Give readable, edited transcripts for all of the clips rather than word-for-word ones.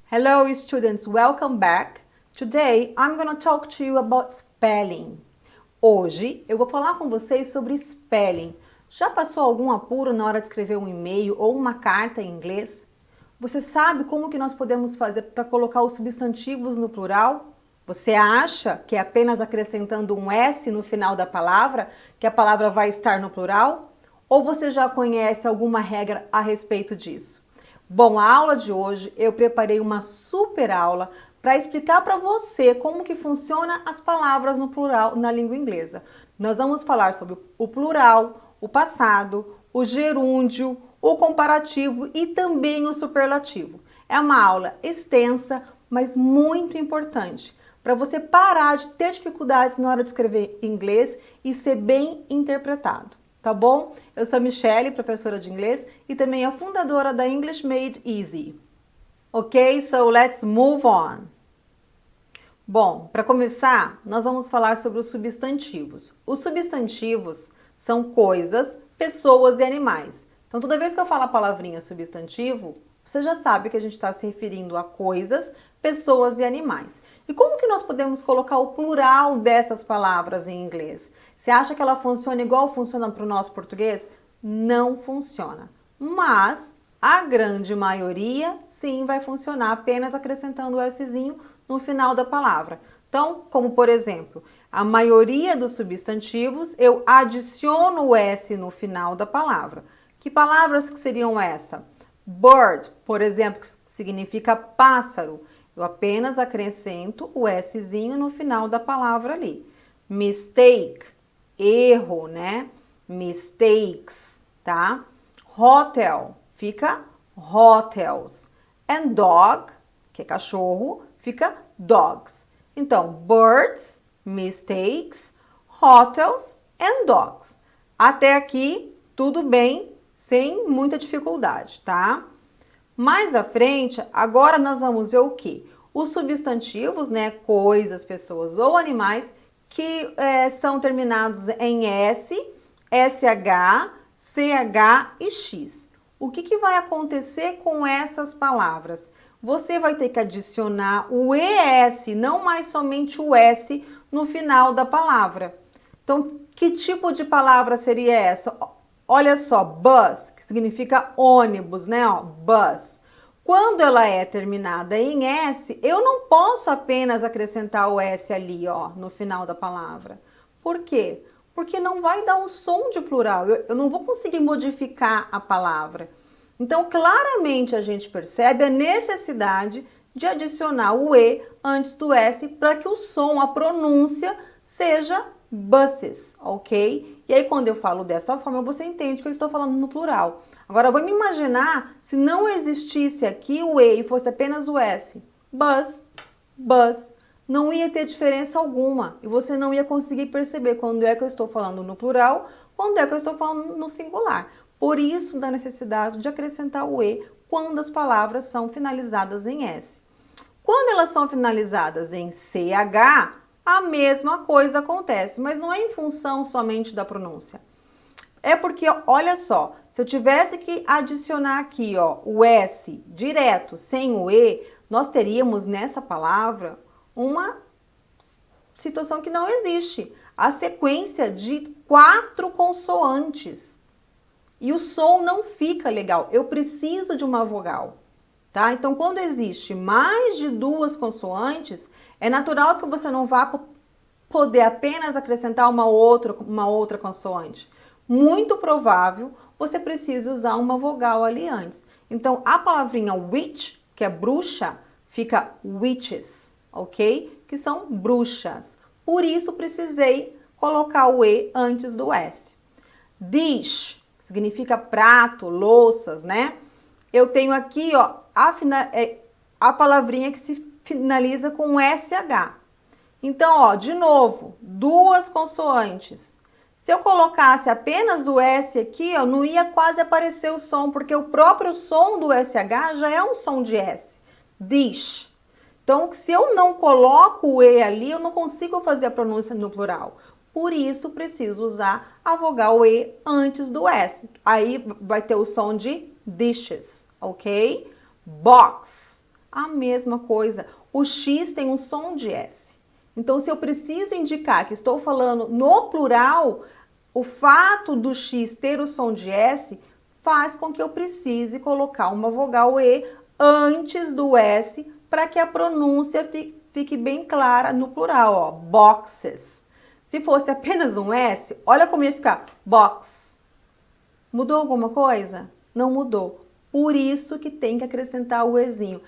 Hello students, welcome back. Today I'm going to talk to you about spelling. Hoje eu vou falar com vocês sobre spelling. Já passou algum apuro na hora de escrever um e-mail ou uma carta em inglês? Você sabe como que nós podemos fazer para colocar os substantivos no plural? Você acha que é apenas acrescentando um S no final da palavra que a palavra vai estar no plural? Ou você já conhece alguma regra a respeito disso? Bom, a aula de hoje eu preparei uma super aula para explicar para você como que funciona as palavras no plural na língua inglesa. Nós vamos falar sobre o plural, o passado, o gerúndio, o comparativo e também o superlativo. É uma aula extensa, mas muito importante para você parar de ter dificuldades na hora de escrever inglês e ser bem interpretado. Tá bom? Eu sou a Michelle, professora de inglês e também a fundadora da English Made Easy. Ok, so let's move on. Bom, para começar, nós vamos falar sobre os substantivos. Os substantivos são coisas, pessoas e animais. Então, toda vez que eu falo a palavrinha substantivo, você já sabe que a gente está se referindo a coisas, pessoas e animais. E como que nós podemos colocar o plural dessas palavras em inglês? Você acha que ela funciona igual funciona para o nosso português? Não funciona. Mas a grande maioria, sim, vai funcionar apenas acrescentando o Szinho no final da palavra. Então, como por exemplo, a maioria dos substantivos, eu adiciono o S no final da palavra. Que palavras que seriam essa? Bird, por exemplo, que significa pássaro. Eu apenas acrescento o Szinho no final da palavra ali. Mistake, erro, né? Mistakes, tá? Hotel, fica hotels. And dog, que é cachorro, fica dogs. Então, birds, mistakes, hotels and dogs. Até aqui, tudo bem, sem muita dificuldade, tá? Mais à frente, agora nós vamos ver o quê? Os substantivos, né? Coisas, pessoas ou animais que são terminados em S, SH, CH e X. O que vai acontecer com essas palavras? Você vai ter que adicionar o ES, não mais somente o S no final da palavra. Então, que tipo de palavra seria essa? Olha só, bus, que significa ônibus, né? Ó, bus. Quando ela é terminada em S, eu não posso apenas acrescentar o S ali, ó, no final da palavra. Por quê? Porque não vai dar um som de plural, eu não vou conseguir modificar a palavra. Então, claramente a gente percebe a necessidade de adicionar o E antes do S para que o som, a pronúncia, seja buses, ok? E aí, quando eu falo dessa forma, você entende que eu estou falando no plural. Agora, vamos imaginar se não existisse aqui o E e fosse apenas o S. Bus, bus. Não ia ter diferença alguma e você não ia conseguir perceber quando é que eu estou falando no plural, quando é que eu estou falando no singular. Por isso, da necessidade de acrescentar o E quando as palavras são finalizadas em S. Quando elas são finalizadas em CH, a mesma coisa acontece, mas não é em função somente da pronúncia. É porque, olha só, se eu tivesse que adicionar aqui, ó, o S direto, sem o E, nós teríamos nessa palavra uma situação que não existe. A sequência de 4 consoantes. E o som não fica legal. Eu preciso de uma vogal, tá? Então, quando existe mais de 2 consoantes, é natural que você não vá poder apenas acrescentar uma outra consoante. Muito provável você precisa usar uma vogal ali antes. Então, a palavrinha witch, que é bruxa, fica witches, ok? Que são bruxas. Por isso, precisei colocar o E antes do S. Dish, que significa prato, louças, né? Eu tenho aqui, ó, a palavrinha que se finaliza com SH. Então, ó, de novo, 2 consoantes. Se eu colocasse apenas o S aqui, ó, não ia quase aparecer o som, porque o próprio som do SH já é um som de S. Dish. Então, se eu não coloco o E ali, eu não consigo fazer a pronúncia no plural. Por isso, preciso usar a vogal E antes do S. Aí vai ter o som de dishes, ok? Box. A mesma coisa. O X tem um som de S. Então, se eu preciso indicar que estou falando no plural, o fato do X ter o som de S faz com que eu precise colocar uma vogal E antes do S para que a pronúncia fique bem clara no plural, ó, boxes. Se fosse apenas um S, olha como ia ficar, box. Mudou alguma coisa? Não mudou. Por isso que tem que acrescentar o Ezinho.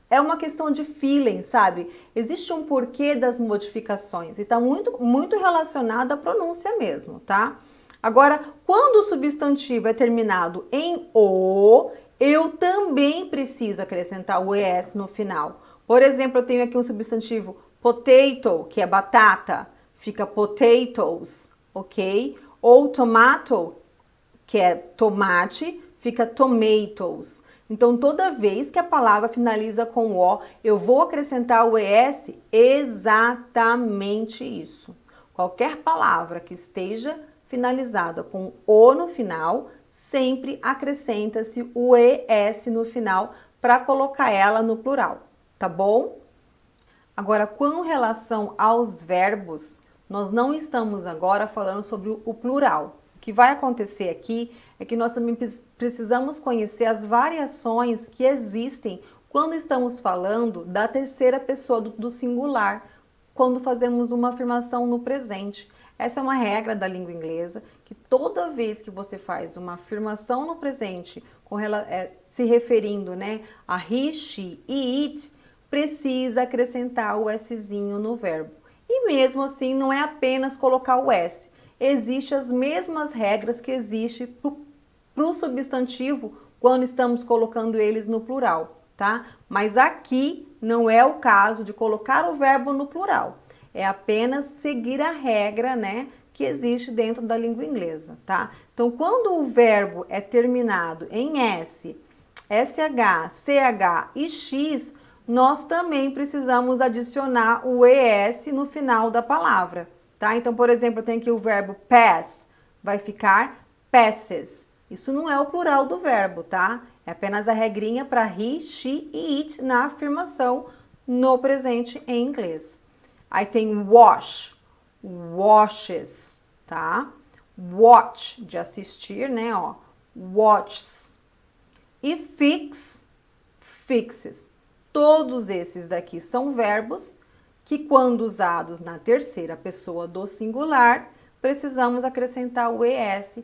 É uma questão de feeling, sabe? Existe um porquê das modificações e está muito relacionado à pronúncia mesmo, tá? Agora, quando o substantivo é terminado em O, eu também preciso acrescentar o ES no final. Por exemplo, eu tenho aqui um substantivo potato, que é batata, fica potatoes, ok? Ou tomato, que é tomate, fica tomatoes. Então, toda vez que a palavra finaliza com O, eu vou acrescentar o ES exatamente isso. Qualquer palavra que esteja finalizada com O no final, sempre acrescenta-se o ES no final para colocar ela no plural, tá bom? Agora, com relação aos verbos, nós não estamos agora falando sobre o plural. O que vai acontecer aqui é que nós também precisamos conhecer as variações que existem quando estamos falando da terceira pessoa do singular, quando fazemos uma afirmação no presente. Essa é uma regra da língua inglesa, que toda vez que você faz uma afirmação no presente, se referindo, né, a he, she e it, precisa acrescentar o Szinho no verbo. E mesmo assim, não é apenas colocar o S. Existem as mesmas regras que existem para o substantivo quando estamos colocando eles no plural, tá? Mas aqui não é o caso de colocar o verbo no plural. É apenas seguir a regra, né, que existe dentro da língua inglesa, tá? Então, quando o verbo é terminado em S, SH, CH e X, nós também precisamos adicionar o ES no final da palavra, tá? Então, por exemplo, eu tenho aqui o verbo pass, vai ficar passes. Isso não é o plural do verbo, tá? É apenas a regrinha para he, she e it na afirmação no presente em inglês. Aí tem wash, washes, tá? Watch, de assistir, né, ó. Watches. E fix, fixes. Todos esses daqui são verbos que, quando usados na terceira pessoa do singular, precisamos acrescentar o ES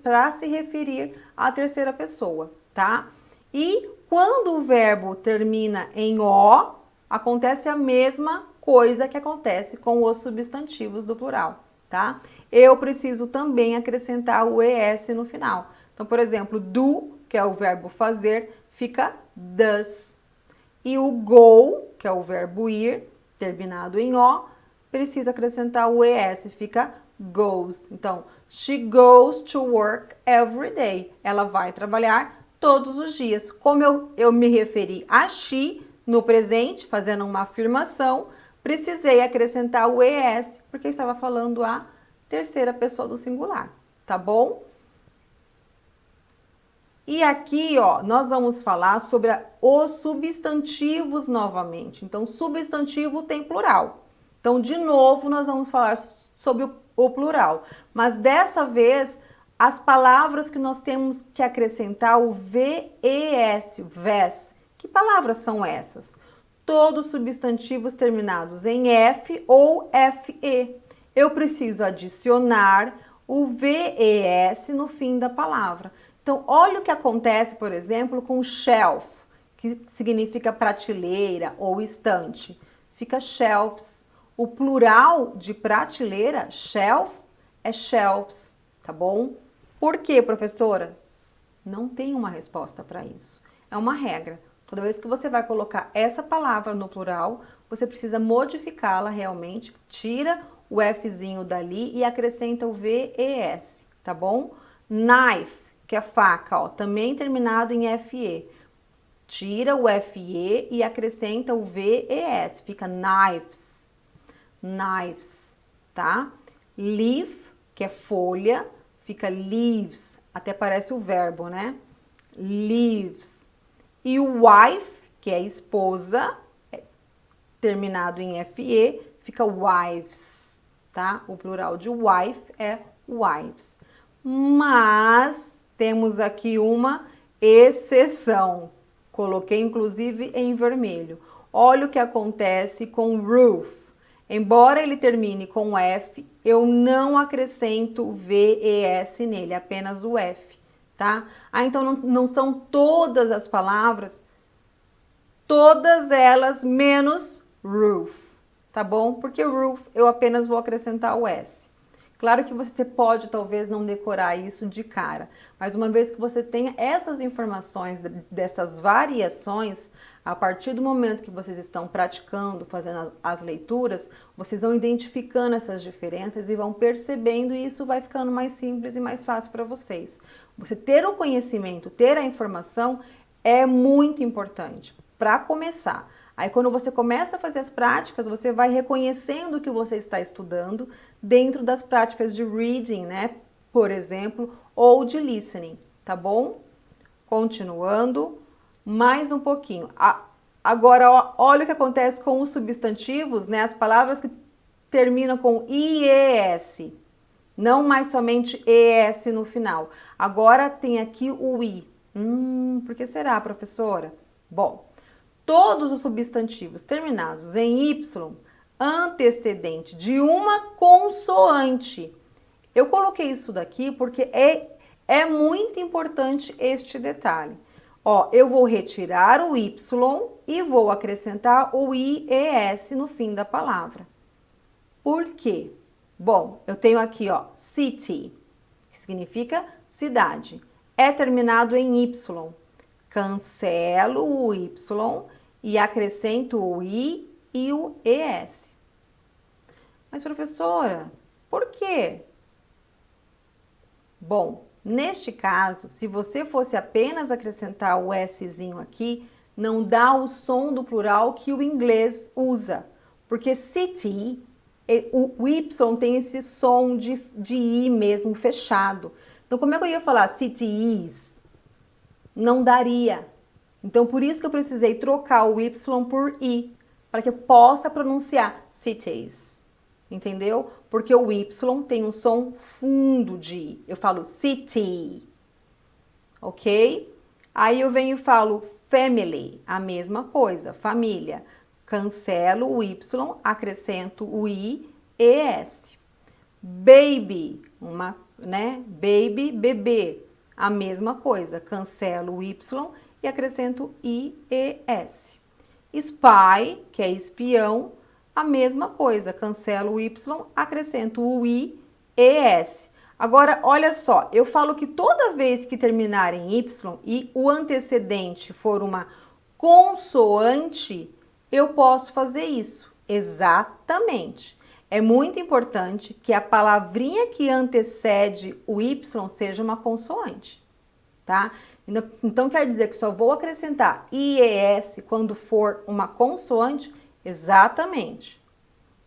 para se referir à terceira pessoa, tá? E quando o verbo termina em O, acontece a mesma coisa que acontece com os substantivos do plural, tá? Eu preciso também acrescentar o ES no final. Então, por exemplo, do, que é o verbo fazer, fica does. E o go, que é o verbo ir, terminado em O, precisa acrescentar o ES, fica goes. Então, she goes to work every day. Ela vai trabalhar todos os dias. Como eu me referi a she no presente, fazendo uma afirmação, precisei acrescentar o ES, porque estava falando a terceira pessoa do singular, tá bom? E aqui, ó, nós vamos falar sobre os substantivos novamente. Então, substantivo tem plural. Então, de novo, nós vamos falar sobre o plural. Mas dessa vez, as palavras que nós temos que acrescentar o VES, VES. Que palavras são essas? Todos substantivos terminados em F ou FE. Eu preciso adicionar o VES no fim da palavra. Então, olha o que acontece, por exemplo, com shelf, que significa prateleira ou estante. Fica shelves. O plural de prateleira, shelf, é shelves, tá bom? Por quê, professora? Não tem uma resposta para isso. É uma regra. Toda vez que você vai colocar essa palavra no plural, você precisa modificá-la realmente, tira o Fzinho dali e acrescenta o VES, tá bom? Knife, que é faca, ó, também terminado em FE. Tira o FE e acrescenta o VES, fica knives. Knives, tá? Leaf, que é folha, fica leaves, até parece o verbo, né? Leaves. E o wife, que é esposa, terminado em FE, fica wives, tá? O plural de wife é wives. Mas temos aqui uma exceção. Coloquei inclusive em vermelho. Olha o que acontece com roof. Embora ele termine com F, eu não acrescento VES nele, apenas o F, tá? Ah, então não são todas as palavras, todas elas menos roof, tá bom? Porque roof eu apenas vou acrescentar o S. Claro que você pode talvez não decorar isso de cara, mas uma vez que você tenha essas informações dessas variações, a partir do momento que vocês estão praticando, fazendo as leituras, vocês vão identificando essas diferenças e vão percebendo, e isso vai ficando mais simples e mais fácil para vocês. Você ter o conhecimento, ter a informação é muito importante para começar. Aí quando você começa a fazer as práticas, você vai reconhecendo o que você está estudando dentro das práticas de reading, né? Por exemplo, ou de listening, tá bom? Continuando, mais um pouquinho. Agora, olha o que acontece com os substantivos, né? As palavras que terminam com IES, não mais somente ES no final. Agora tem aqui o I. Por que será, professora? Bom, todos os substantivos terminados em Y, antecedente de uma consoante. Eu coloquei isso daqui porque é muito importante este detalhe. Ó, eu vou retirar o Y e vou acrescentar o IES no fim da palavra. Por quê? Bom, eu tenho aqui, ó, city, que significa cidade. É terminado em Y. Cancelo o Y e acrescento o I e o ES. Mas, professora, por quê? Bom, neste caso, se você fosse apenas acrescentar o Szinho aqui, não dá o som do plural que o inglês usa. Porque city, o Y tem esse som de I mesmo, fechado. Então, como é que eu ia falar cities? Não daria. Então, por isso que eu precisei trocar o Y por I, para que eu possa pronunciar cities. Entendeu? Porque o Y tem um som fundo de I. Eu falo city. Ok? Aí eu venho e falo family, a mesma coisa, família. Cancelo o Y, acrescento o I, ES. Baby, baby, bebê. A mesma coisa, cancelo o Y e acrescento IES. Spy, que é espião, a mesma coisa, cancelo o Y, acrescento o IES. Agora, olha só, eu falo que toda vez que terminar em Y e o antecedente for uma consoante, eu posso fazer isso. Exatamente. É muito importante que a palavrinha que antecede o Y seja uma consoante, tá? Então quer dizer que só vou acrescentar IES quando for uma consoante? Exatamente.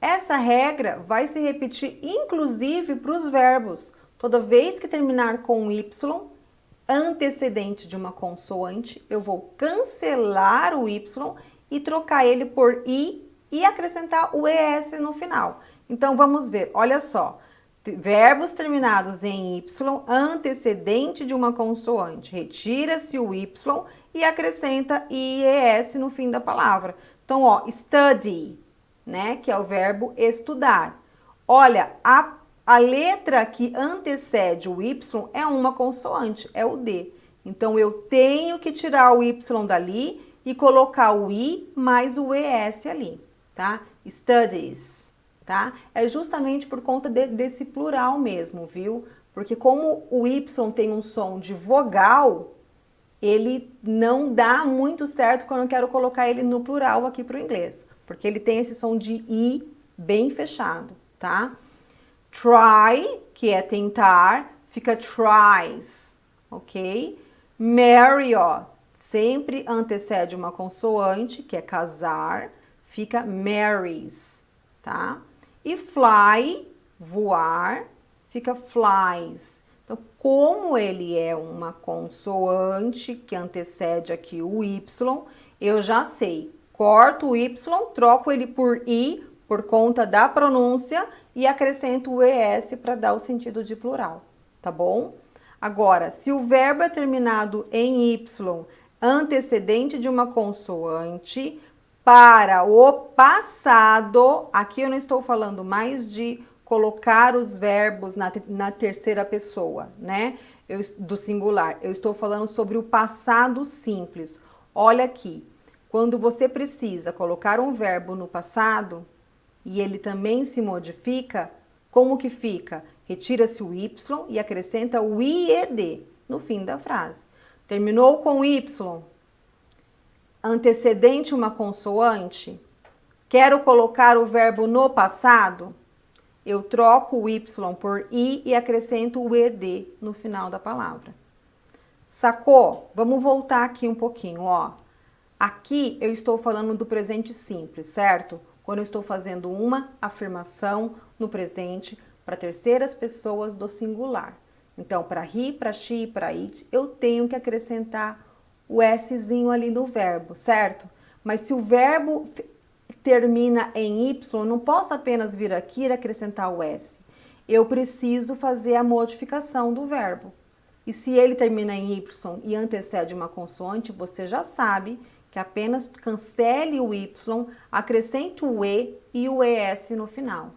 Essa regra vai se repetir inclusive para os verbos. Toda vez que terminar com Y, antecedente de uma consoante, eu vou cancelar o Y e trocar ele por I e acrescentar o ES no final. Então, vamos ver, olha só, verbos terminados em Y, antecedente de uma consoante, retira-se o Y e acrescenta IES no fim da palavra. Então, ó, study, né, que é o verbo estudar. Olha, a letra que antecede o Y é uma consoante, é o D. Então, eu tenho que tirar o Y dali e colocar o I mais o ES ali, tá? Studies. Tá? É justamente por conta desse plural mesmo, viu? Porque como o Y tem um som de vogal, ele não dá muito certo quando eu quero colocar ele no plural aqui para o inglês. Porque ele tem esse som de I bem fechado, tá? Try, que é tentar, fica tries, ok? Marry, ó, sempre antecede uma consoante, que é casar, fica marries, tá? E fly, voar, fica flies. Então, como ele é uma consoante que antecede aqui o Y, Eu já sei. Corto o Y, troco ele por I, por conta da pronúncia, e acrescento o ES para dar o sentido de plural, tá bom? Agora, se o verbo é terminado em Y, antecedente de uma consoante, para o passado, aqui eu não estou falando mais de colocar os verbos na terceira pessoa, né? Do singular. Eu estou falando sobre o passado simples. Olha aqui, quando você precisa colocar um verbo no passado e ele também se modifica, como que fica? Retira-se o Y e acrescenta o IED no fim da frase. Terminou com Y, antecedente uma consoante, quero colocar o verbo no passado, eu troco o Y por I e acrescento o ED no final da palavra. Sacou? Vamos voltar aqui um pouquinho, ó. Aqui eu estou falando do presente simples, certo? Quando eu estou fazendo uma afirmação no presente para terceiras pessoas do singular. Então, para he, para she, para it, eu tenho que acrescentar o Szinho ali no verbo, certo? Mas se o verbo termina em Y, eu não posso apenas vir aqui e acrescentar o S. Eu preciso fazer a modificação do verbo. E se ele termina em Y e antecede uma consoante, você já sabe que apenas cancele o Y, acrescente o e o ES no final.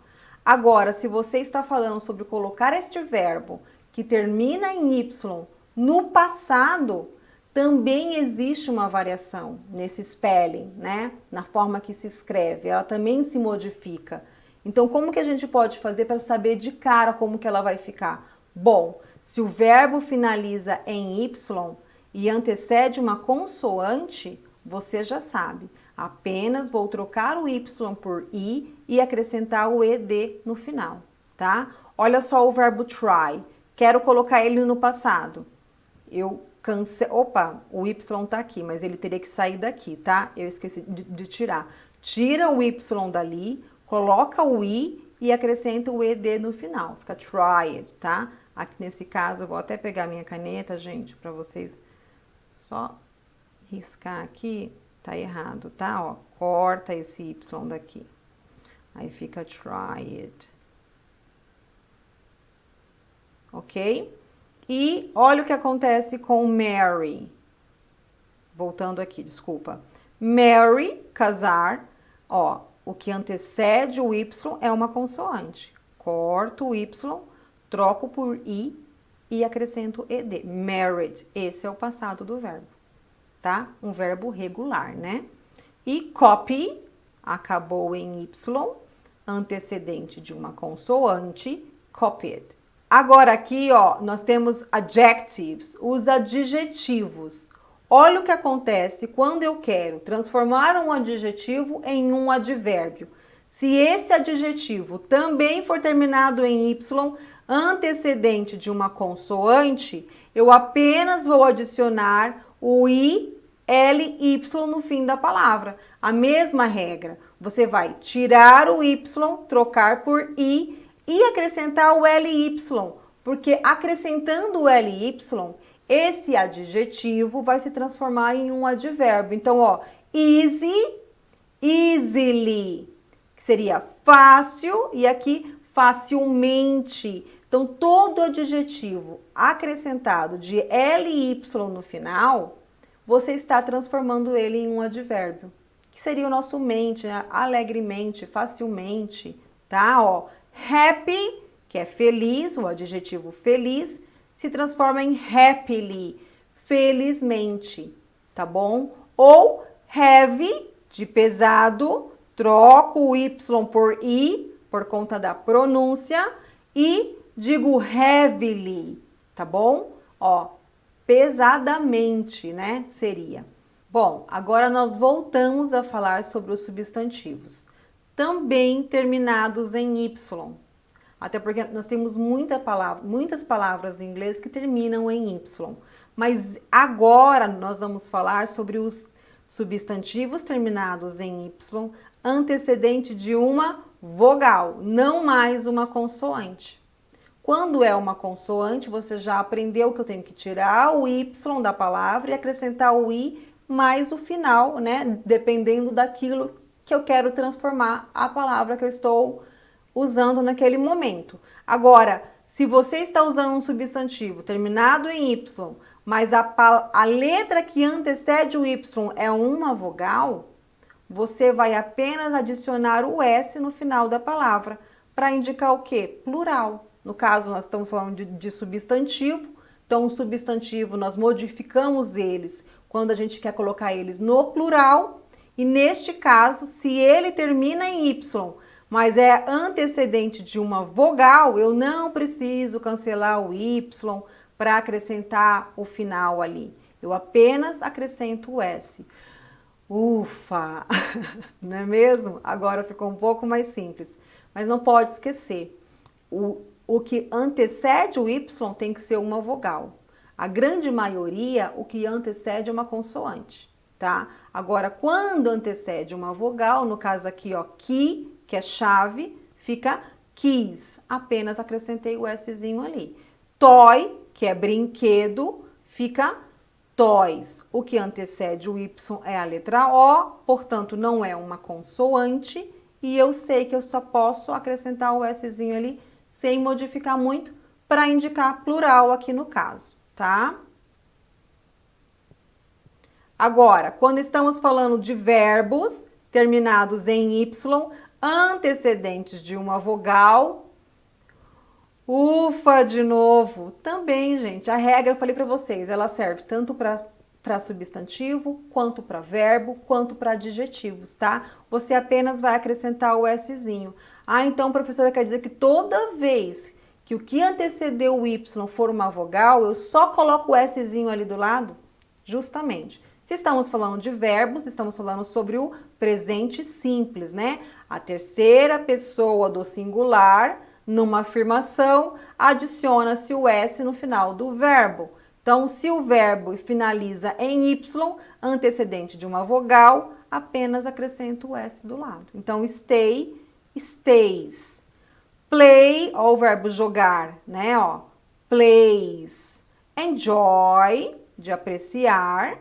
Agora, se você está falando sobre colocar este verbo que termina em Y no passado, também existe uma variação nesse spelling, né? Na forma que se escreve, ela também se modifica. Então, como que a gente pode fazer para saber de cara como que ela vai ficar? Bom, se o verbo finaliza em Y e antecede uma consoante, você já sabe. Apenas vou trocar o Y por I e acrescentar o ED no final, tá? Olha só o verbo try. Quero colocar ele no passado. Eu Opa, o Y tá aqui, mas ele teria que sair daqui, tá? Eu esqueci de tirar. Tira o Y dali, coloca o I e acrescenta o ED no final. Fica tried, tá? Aqui nesse caso, eu vou até pegar minha caneta, gente, para vocês só riscar aqui. Tá errado, tá? Ó, corta esse Y daqui. Aí fica tried. Ok? E olha o que acontece com Mary. Voltando aqui, desculpa. Mary, casar, ó, o que antecede o Y é uma consoante. Corto o Y, troco por I e acrescento ED. Married, esse é o passado do verbo, tá? Um verbo regular, né? E copy, acabou em Y, antecedente de uma consoante, copied. Agora aqui, ó, nós temos adjectives, os adjetivos. Olha o que acontece quando eu quero transformar um adjetivo em um advérbio. Se esse adjetivo também for terminado em Y, antecedente de uma consoante, eu apenas vou adicionar o I, L, Y no fim da palavra. A mesma regra. Você vai tirar o Y, trocar por I e acrescentar o LY, porque acrescentando o LY, esse adjetivo vai se transformar em um advérbio. Então, ó, easy, easily, que seria fácil, e aqui facilmente. Então, todo adjetivo acrescentado de LY no final, você está transformando ele em um advérbio, que seria o nosso mente, né? Alegremente, facilmente, tá? Ó, happy, que é feliz, o adjetivo feliz, se transforma em happily, felizmente, tá bom? Ou heavy, de pesado, troco o Y por I, por conta da pronúncia, e digo heavily, tá bom? Ó, pesadamente, né? Seria. Bom, agora nós voltamos a falar sobre os substantivos, também terminados em Y. Até porque nós temos muitas palavras em inglês que terminam em Y. Mas agora nós vamos falar sobre os substantivos terminados em Y, antecedente de uma vogal, não mais uma consoante. Quando é uma consoante, você já aprendeu que eu tenho que tirar o Y da palavra e acrescentar o I mais o final, né? Dependendo daquilo que eu quero transformar a palavra que eu estou usando naquele momento. Agora, se você está usando um substantivo terminado em Y, mas a letra que antecede o Y é uma vogal, você vai apenas adicionar o S no final da palavra para indicar o quê? Plural. No caso, nós estamos falando de substantivo, então o substantivo nós modificamos eles quando a gente quer colocar eles no plural, e neste caso, se ele termina em Y, mas é antecedente de uma vogal, eu não preciso cancelar o Y para acrescentar o final ali. Eu apenas acrescento o S. Ufa! Não é mesmo? Agora ficou um pouco mais simples. Mas não pode esquecer, o que antecede o Y tem que ser uma vogal. A grande maioria, o que antecede é uma consoante, tá? Agora, quando antecede uma vogal, no caso aqui, ó, que é chave, fica quis. Apenas acrescentei o Szinho ali. Toy, que é brinquedo, fica toys. O que antecede o Y é a letra O, portanto, não é uma consoante, e eu sei que eu só posso acrescentar o Szinho ali sem modificar muito para indicar plural aqui no caso, tá? Agora, quando estamos falando de verbos terminados em Y, antecedentes de uma vogal, ufa, de novo, também, gente, a regra, eu falei para vocês, ela serve tanto para substantivo, quanto para verbo, quanto para adjetivos, tá? Você apenas vai acrescentar o Szinho. Ah, então, professora, quer dizer que toda vez que o que antecedeu o Y for uma vogal, eu só coloco o Szinho ali do lado? Justamente. Se estamos falando de verbos, estamos falando sobre o presente simples, né? A terceira pessoa do singular, numa afirmação, adiciona-se o S no final do verbo. Então, se o verbo finaliza em Y, antecedente de uma vogal, apenas acrescento o S do lado. Então, stay, stays. Play, ó, o verbo jogar, né? Ó, plays. Enjoy, de apreciar,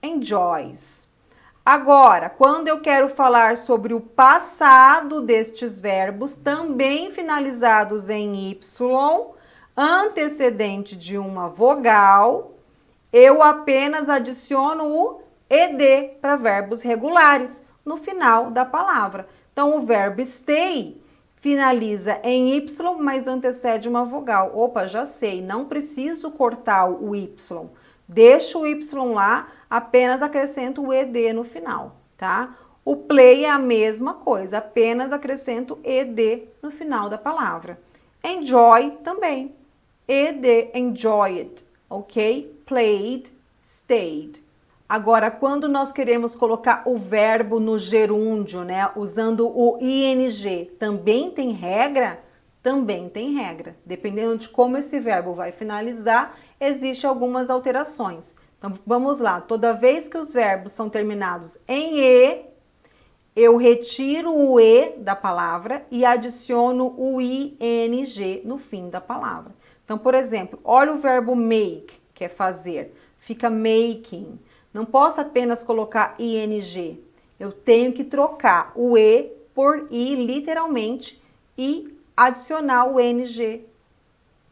enjoys. Agora, quando eu quero falar sobre o passado destes verbos, também finalizados em Y, antecedente de uma vogal, eu apenas adiciono o ed para verbos regulares no final da palavra. Então, o verbo stay finaliza em Y, mas antecede uma vogal. Opa, já sei, não preciso cortar o Y. Deixo o Y lá, apenas acrescento o ed no final, tá? O play é a mesma coisa, apenas acrescento ed no final da palavra. Enjoy também. Ed, enjoyed, ok? Played, stayed. Agora, quando nós queremos colocar o verbo no gerúndio, né, usando o ing, também tem regra? Também tem regra. Dependendo de como esse verbo vai finalizar, existem algumas alterações. Então, vamos lá. Toda vez que os verbos são terminados em e, eu retiro o e da palavra e adiciono o ing no fim da palavra. Então, por exemplo, olha o verbo make, que é fazer. Fica making. Não posso apenas colocar ing. Eu tenho que trocar o e por i, literalmente, e adicionar o ing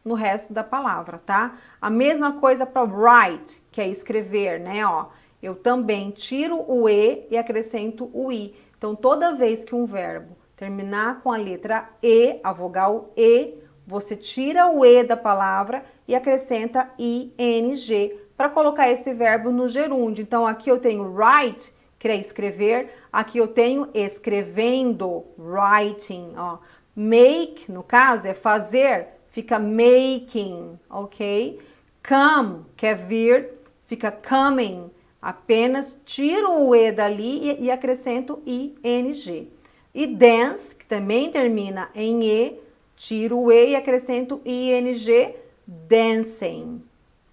no resto da palavra, tá? A mesma coisa para write, que é escrever, né? Ó, eu também tiro o e e acrescento o i. Então, toda vez que um verbo terminar com a letra e, a vogal e, você tira o e da palavra e acrescenta ing para colocar esse verbo no gerúndio. Então, aqui eu tenho write, que é escrever. Aqui eu tenho escrevendo, writing, ó. Make, no caso, é fazer, fica making, ok? Come, quer vir, fica coming. Apenas tiro o e dali e acrescento ing. E dance, que também termina em e, tiro o e e acrescento ing, dancing.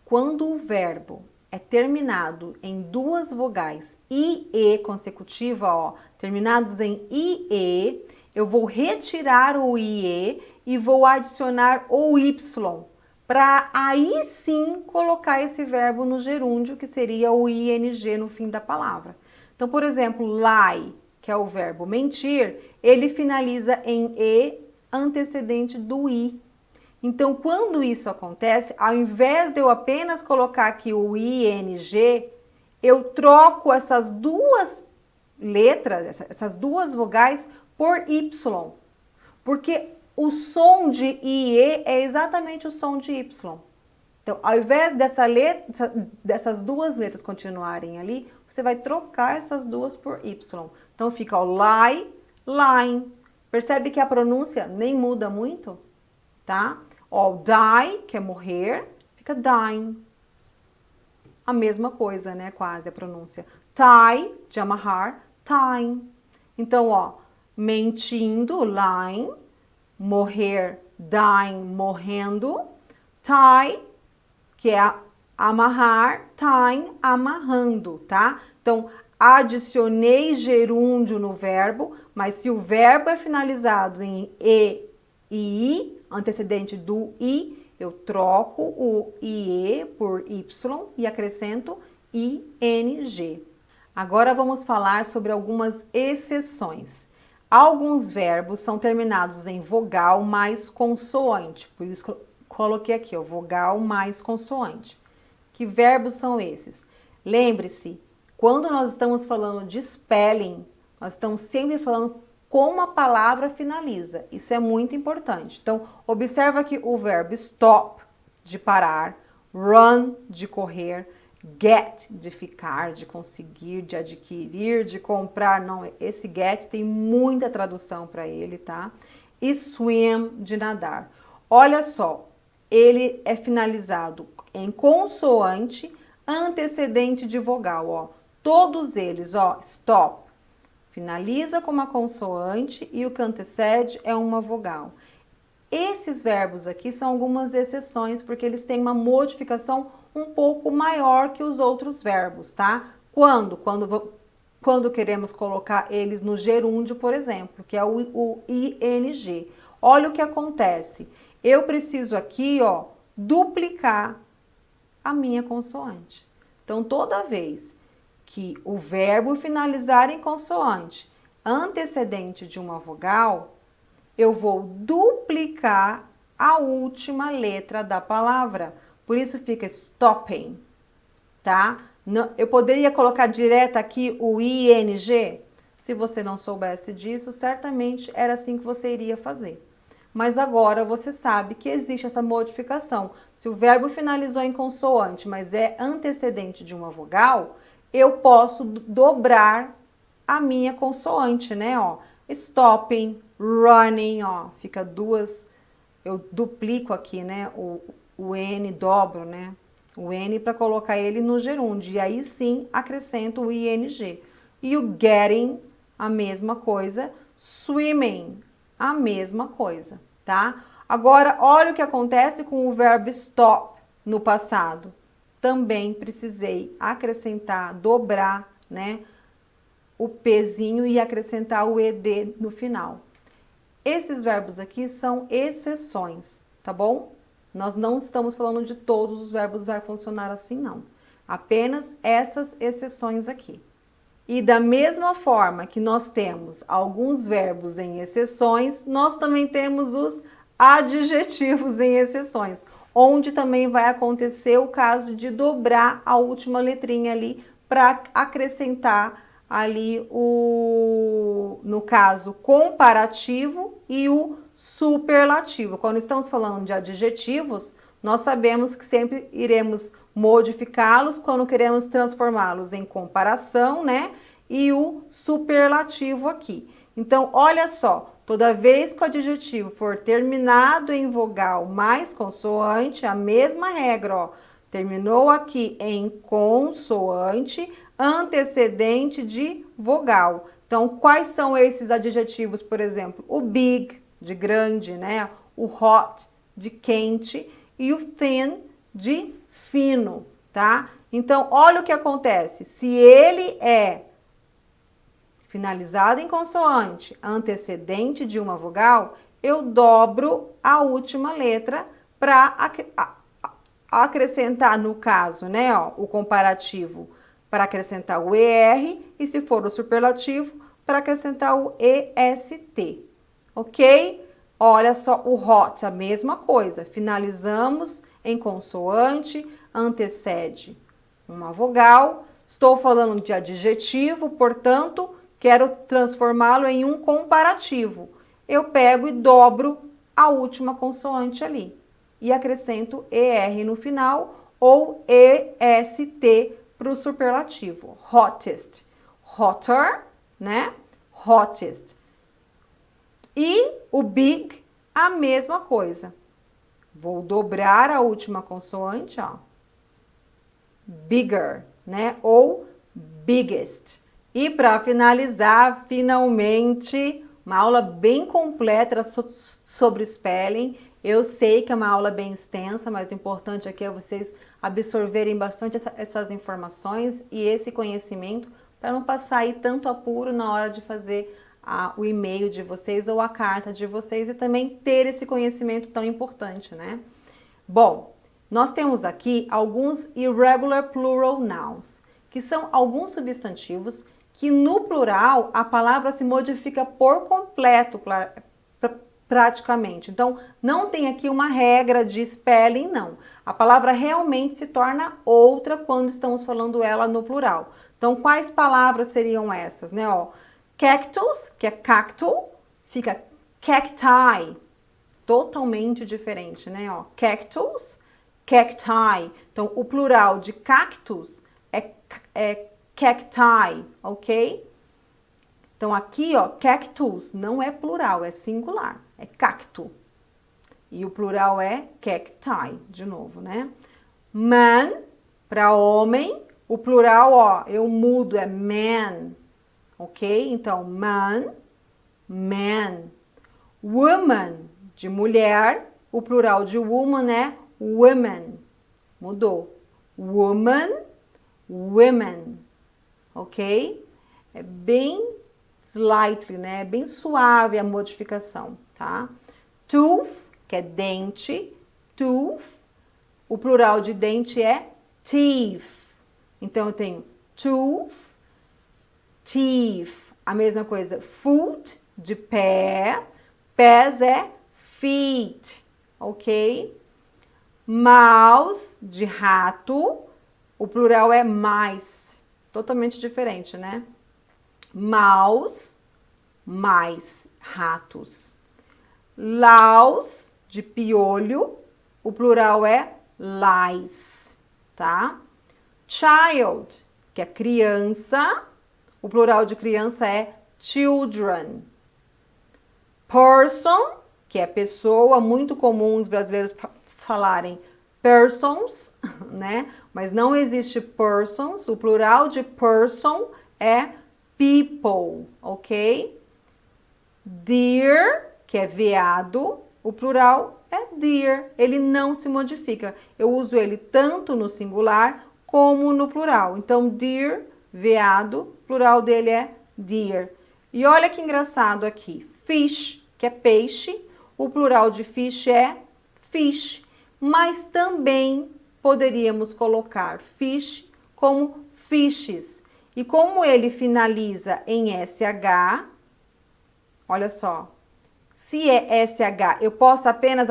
Quando o verbo é terminado em duas vogais ie consecutiva, ó, terminados em ie, eu vou retirar o ie e vou adicionar o y para aí sim colocar esse verbo no gerúndio, que seria o ing no fim da palavra. Então, por exemplo, lie, que é o verbo mentir, ele finaliza em e antecedente do i. Então, quando isso acontece, ao invés de eu apenas colocar aqui o ing, eu troco essas duas letras, essas duas vogais por y. Porque o som de IE é exatamente o som de Y. Então, ao invés dessas duas letras continuarem ali, você vai trocar essas duas por Y. Então, fica o lie, line. Percebe que a pronúncia nem muda muito? Tá? Ó, die, que é morrer, fica dying. A mesma coisa, né? Quase a pronúncia. Tie, de amarrar, tying. Então, ó, mentindo, lying. Morrer, dying, morrendo. Tie, que é amarrar, tying, amarrando, tá? Então, adicionei gerúndio no verbo, mas se o verbo é finalizado em e i, antecedente do i, eu troco o ie por y e acrescento ing. Agora vamos falar sobre algumas exceções. Alguns verbos são terminados em vogal mais consoante, por isso que eu coloquei aqui, ó, vogal mais consoante. Que verbos são esses? Lembre-se, quando nós estamos falando de spelling, nós estamos sempre falando como a palavra finaliza. Isso é muito importante. Então, observa que o verbo stop, de parar, run, de correr, get, de ficar, de conseguir, de adquirir, de comprar. Não, esse get tem muita tradução para ele, tá? E swim, de nadar. Olha só, ele é finalizado em consoante antecedente de vogal, ó. Todos eles, ó, stop, finaliza com uma consoante e o que antecede é uma vogal. Esses verbos aqui são algumas exceções, porque eles têm uma modificação um pouco maior que os outros verbos, tá? Quando queremos colocar eles no gerúndio, por exemplo, que é o ing. Olha o que acontece. Eu preciso aqui, ó, duplicar a minha consoante. Então, toda vez que o verbo finalizar em consoante antecedente de uma vogal, eu vou duplicar a última letra da palavra. Por isso fica stopping, tá? Eu poderia colocar direto aqui o ing? Se você não soubesse disso, certamente era assim que você iria fazer. Mas agora você sabe que existe essa modificação. Se o verbo finalizou em consoante, mas é antecedente de uma vogal, eu posso dobrar a minha consoante, né? Ó, stopping, running, ó, fica duas, eu duplico aqui, né? O N, dobro, né? O N para colocar ele no gerúndio. E aí sim acrescento o ing. E o getting, a mesma coisa. Swimming, a mesma coisa, tá? Agora, olha o que acontece com o verbo stop no passado. Também precisei acrescentar, dobrar, né? O Pzinho e acrescentar o ed no final. Esses verbos aqui são exceções, tá bom? Nós não estamos falando de todos os verbos vai funcionar assim, não. Apenas essas exceções aqui. E da mesma forma que nós temos alguns verbos em exceções, nós também temos os adjetivos em exceções, onde também vai acontecer o caso de dobrar a última letrinha ali para acrescentar ali no caso, comparativo e o superlativo. Quando estamos falando de adjetivos, nós sabemos que sempre iremos modificá-los quando queremos transformá-los em comparação, né? E o superlativo aqui. Então, olha só, toda vez que o adjetivo for terminado em vogal mais consoante, a mesma regra, ó. Terminou aqui em consoante, antecedente de vogal. Então, quais são esses adjetivos, por exemplo? O big, de grande, né? O hot, de quente, e o thin, de fino, tá? Então, olha o que acontece. Se ele é finalizado em consoante, antecedente de uma vogal, eu dobro a última letra para acrescentar, no caso, né, ó, o comparativo para acrescentar o ER, e se for o superlativo, para acrescentar o EST, ok? Olha só, o hot, a mesma coisa, finalizamos em consoante, antecede uma vogal, estou falando de adjetivo, portanto, quero transformá-lo em um comparativo. Eu pego e dobro a última consoante ali e acrescento ER no final ou EST para o superlativo. Hottest, hotter, né? Hottest. E o big, a mesma coisa. Vou dobrar a última consoante, ó. Bigger, né? Ou biggest. E para finalizar, finalmente, uma aula bem completa sobre spelling. Eu sei que é uma aula bem extensa, mas o importante aqui é vocês absorverem bastante essas informações e esse conhecimento para não passar aí tanto apuro na hora de fazer o e-mail de vocês ou a carta de vocês e também ter esse conhecimento tão importante, né? Bom, nós temos aqui alguns irregular plural nouns, que são alguns substantivos que no plural a palavra se modifica por completo, praticamente. Então, não tem aqui uma regra de spelling, não. A palavra realmente se torna outra quando estamos falando ela no plural. Então, quais palavras seriam essas, né? Ó, cactus, que é cacto, fica cacti. Totalmente diferente, né? Ó, cactus, cacti. Então, o plural de cactus é cacti, ok? Então, aqui, ó, cactus não é plural, é singular, é cacto. E o plural é cacti, de novo, né? Man, para homem, o plural, ó, eu mudo, é man, ok? Então, man, man. Woman, de mulher, o plural de woman é women. Mudou. Woman, women. Ok? É bem slightly, né? É bem suave a modificação, tá? Tooth, que é dente. Tooth. O plural de dente é teeth. Então, eu tenho tooth, teeth. A mesma coisa. Foot, de pé. Pés é feet, ok? Mouse, de rato, o plural é mice. Totalmente diferente, né? Mouse, mais, ratos. Louse, de piolho, o plural é lice, tá? Child, que é criança, o plural de criança é children. Person, que é pessoa, muito comum os brasileiros falarem persons, né? Mas não existe persons, o plural de person é people, ok? Deer, que é veado, o plural é deer, ele não se modifica. Eu uso ele tanto no singular como no plural. Então, deer, veado, plural dele é deer. E olha que engraçado aqui, fish, que é peixe, o plural de fish é fish, mas também poderíamos colocar fish como fishes. E como ele finaliza em SH, olha só, se é SH, eu posso apenas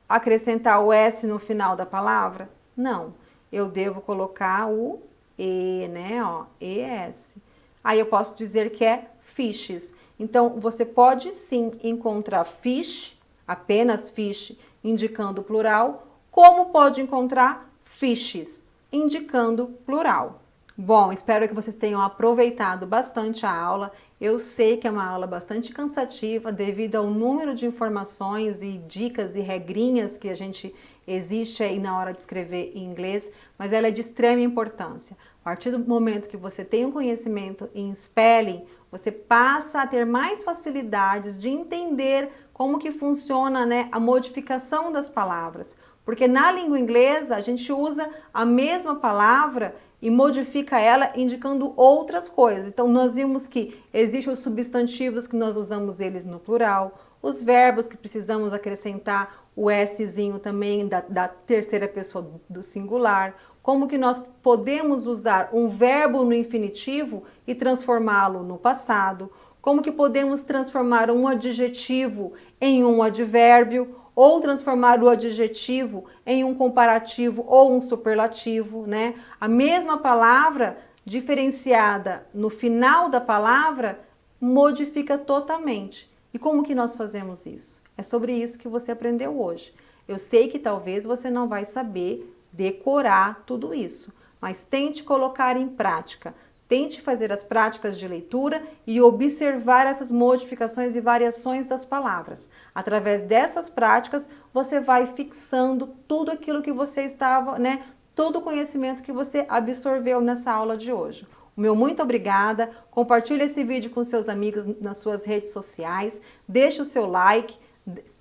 acrescentar o S no final da palavra? Não, eu devo colocar o E, né, ó, ES. Aí eu posso dizer que é fishes. Então, você pode sim encontrar fish, apenas fish, indicando plural, como pode encontrar fishes, indicando plural. Bom, espero que vocês tenham aproveitado bastante a aula. Eu sei que é uma aula bastante cansativa devido ao número de informações e dicas e regrinhas que a gente existe aí na hora de escrever em inglês, mas ela é de extrema importância. A partir do momento que você tem um conhecimento em spelling, você passa a ter mais facilidades de entender como que funciona, né, a modificação das palavras. Porque na língua inglesa a gente usa a mesma palavra e modifica ela indicando outras coisas. Então, nós vimos que existem os substantivos que nós usamos eles no plural, os verbos que precisamos acrescentar o Szinho também da terceira pessoa do singular, como que nós podemos usar um verbo no infinitivo e transformá-lo no passado, como que podemos transformar um adjetivo em um advérbio, ou transformar o adjetivo em um comparativo ou um superlativo, né? A mesma palavra diferenciada no final da palavra modifica totalmente. E como que nós fazemos isso? É sobre isso que você aprendeu hoje. Eu sei que talvez você não vai saber decorar tudo isso, mas tente colocar em prática. Tente fazer as práticas de leitura e observar essas modificações e variações das palavras. Através dessas práticas, você vai fixando tudo aquilo que você estava, né? Todo o conhecimento que você absorveu nessa aula de hoje. O meu muito obrigada. Compartilhe esse vídeo com seus amigos nas suas redes sociais. Deixe o seu like.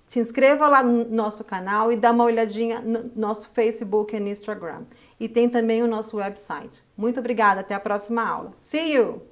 Se inscreva lá no nosso canal e dá uma olhadinha no nosso Facebook e no Instagram. E tem também o nosso website. Muito obrigada, até a próxima aula. See you!